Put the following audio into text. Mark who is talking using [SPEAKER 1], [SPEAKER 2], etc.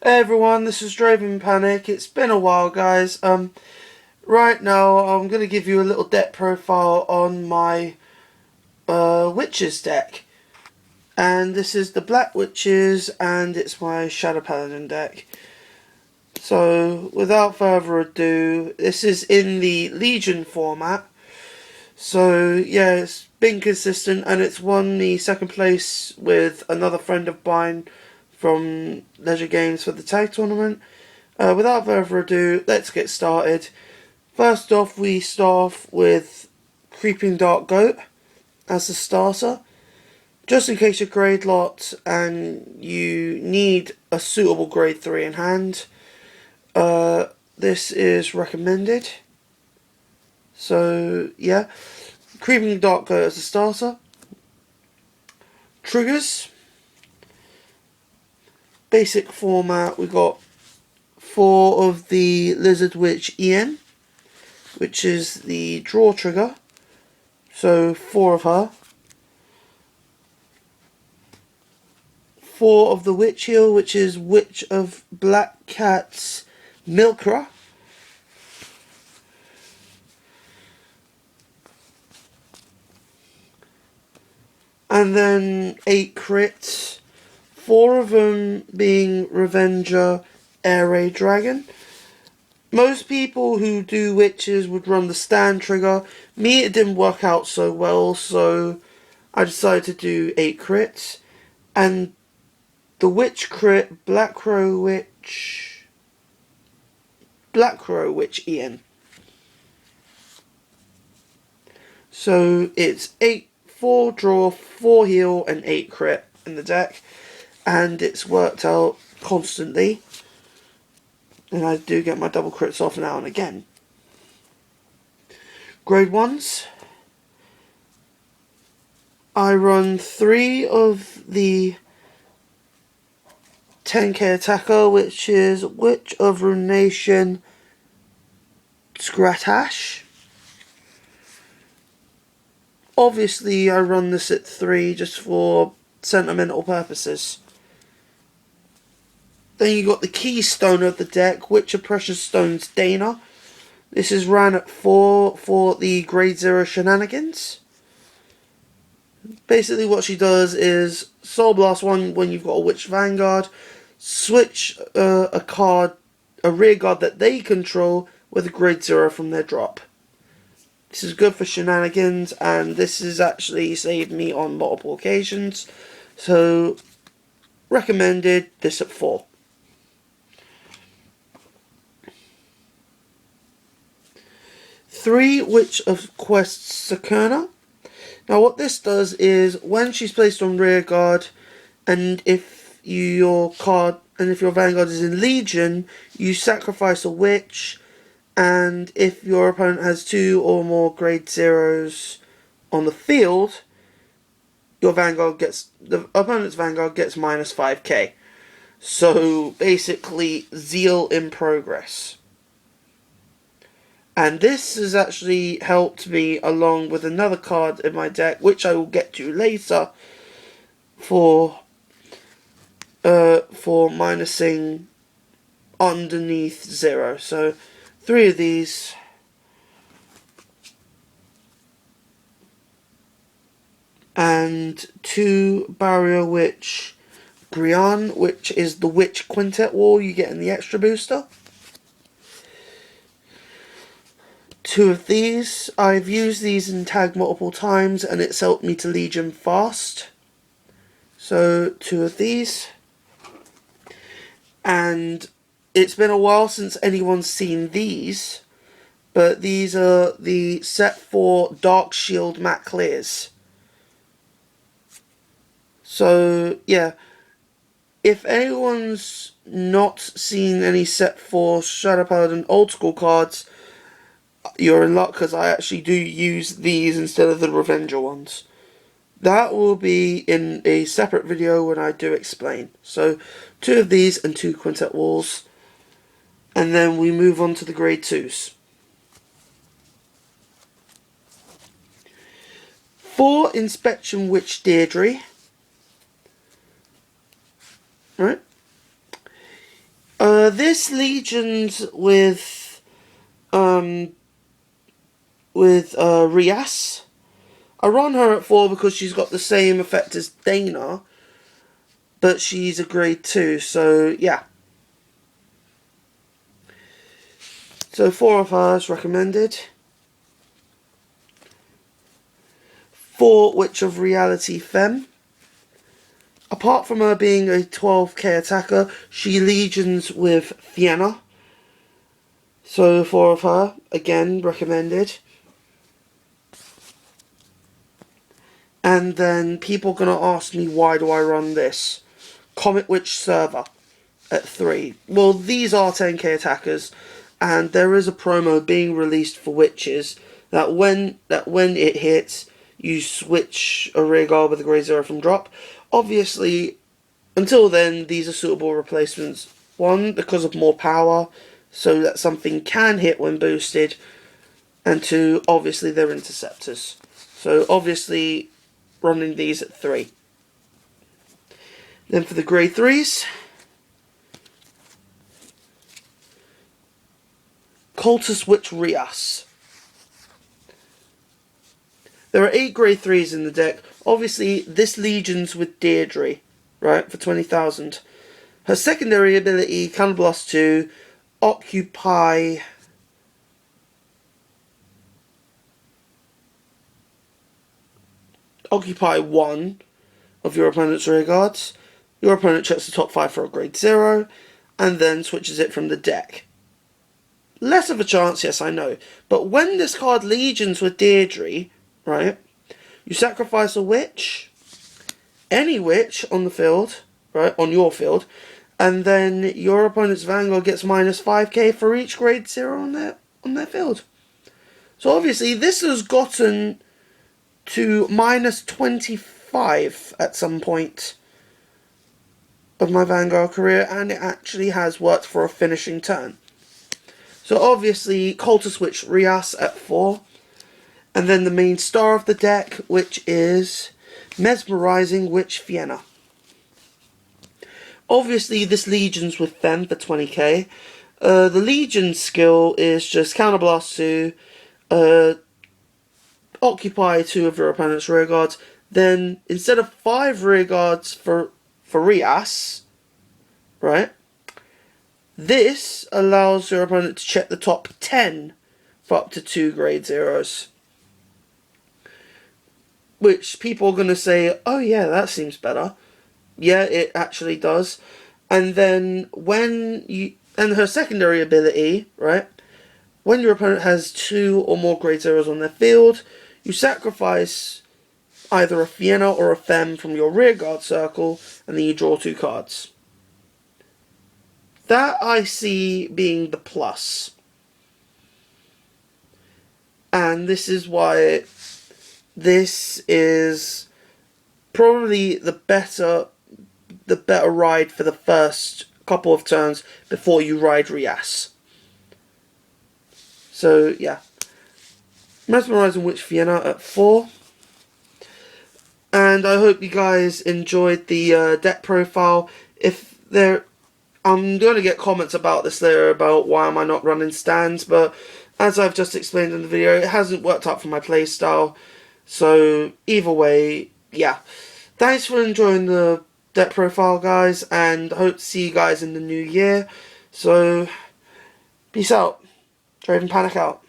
[SPEAKER 1] Hey everyone, this is Draven Panic. It's been a while, guys. Right now I'm gonna give you a little deck profile on my Witches deck, and this is the Black Witches, and it's my Shadow Paladin deck. So without further ado, this is in the Legion format. So yeah, it's been consistent, and it's won the second place with another friend of mine from Leisure Games for the tag tournament. Without further ado, let's get started. First off, we start off with Creeping Dark Goat as the starter. Just in case you're grade lot and you need a suitable grade 3 in hand, this is recommended. So, yeah. Creeping Dark Goat as a starter. Triggers. Basic format, we got 4 of the Lizard Witch EN, which is the draw trigger. So 4 of her. 4 of the Witch Heal, which is Witch of Black Cat's Milkra. And then 8 crits. 4 of them being Revenger Air Raid Dragon. Most people who do witches would run the stand trigger. Me, it didn't work out so well, so I decided to do 8 crits. And the witch crit, Black Crow Witch EN. So it's 4 draw, 4 heal, and 8 crit in the deck. And it's worked out constantly. And I do get my double crits off now and again. Grade 1s. I run 3 of the 10k attacker, which is Witch of Ruination Scratash. Obviously, I run this at 3 just for sentimental purposes. Then you got the keystone of the deck, Witch of Precious Stones Dana. This is ran at 4 for the grade 0 shenanigans. Basically what she does is Soul Blast 1 when you've got a Witch Vanguard, switch a rear guard that they control with a grade 0 from their drop. This is good for shenanigans, and this has actually saved me on multiple occasions. So, recommended this at 4. Three Witch of Quest Sakurna. Now what this does is when she's placed on rear guard, and if your Vanguard is in Legion, you sacrifice a witch, and if your opponent has 2 or more grade 0s on the field, the opponent's Vanguard gets minus 5k. So basically Zeal in progress. And this has actually helped me along with another card in my deck, which I will get to later, for minusing underneath 0. So 3 of these. And 2 Barrier Witch Grian, which is the Witch Quintet wall you get in the extra booster. 2 of these. I've used these in tag multiple times and it's helped me to Legion fast. So 2 of these. And it's been a while since anyone's seen these, but these are the set 4 Dark Shield matte clears. So yeah, if anyone's not seen any set 4 Shadow Paladin old school cards, you're in luck, because I actually do use these instead of the Revenger ones. That will be in a separate video when I do explain. So 2 of these and 2 Quintet walls. And then we move on to the grade 2s. 4 Inspection Witch Deirdre. Right? This Legion's with Rias. I run her at 4 because she's got the same effect as Dana, but she's a grade 2, so yeah. So 4 of her is recommended. 4 Witch of Reality Femme. Apart from her being a 12k attacker, she legions with Fianna. So 4 of her, again, recommended. And then people are going to ask me, why do I run this? Comet Witch Server at 3. Well, these are 10k attackers, and there is a promo being released for witches that when it hits, you switch a rear guard with a grade 0 from drop. Obviously, until then, these are suitable replacements. 1, because of more power, so that something can hit when boosted. And 2, obviously, they're interceptors. So, obviously, running these at 3. Then for the grade 3s, Cultist Witch Rias. There are 8 grade 3s in the deck. Obviously, this Legion's with Deirdre, right, for 20,000. Her secondary ability, Counterblast 2, Occupy 1 of your opponent's rear guards. Your opponent checks the top 5 for a grade 0, and then switches it from the deck. Less of a chance, yes, I know. But when this card Legions with Deirdre, right, you sacrifice a witch, any witch on the field, right, on your field, and then your opponent's Vanguard gets minus 5k for each grade 0 on their field. So obviously this has gotten to minus 25 at some point of my Vanguard career, and it actually has worked for a finishing turn. So obviously Cultist Witch Rias at 4, and then the main star of the deck, which is Mesmerizing Witch Fianna. Obviously this Legion's with Femme for 20k. The Legion skill is just Counterblast 2, Occupy 2 of your opponent's rear guards. Then instead of 5 rear guards for Rias, right, this allows your opponent to check the top 10 for up to 2 grade 0s. Which people are going to say, oh yeah, that seems better. Yeah, it actually does. And then and her secondary ability, right, when your opponent has 2 or more grade 0s on their field, you sacrifice either a Fianna or a Femme from your rear guard circle, and then you draw 2 cards. That I see being the plus. And this is why this is probably the better ride for the first couple of turns before you ride Rias. So yeah, Mesmerizing Witch Fianna at 4. And I hope you guys enjoyed the deck profile. I'm going to get comments about this later about why am I not running stands, but as I've just explained in the video, it hasn't worked out for my playstyle. So either way, yeah. Thanks for enjoying the deck profile, guys, and I hope to see you guys in the new year. So peace out. Draven Panic out.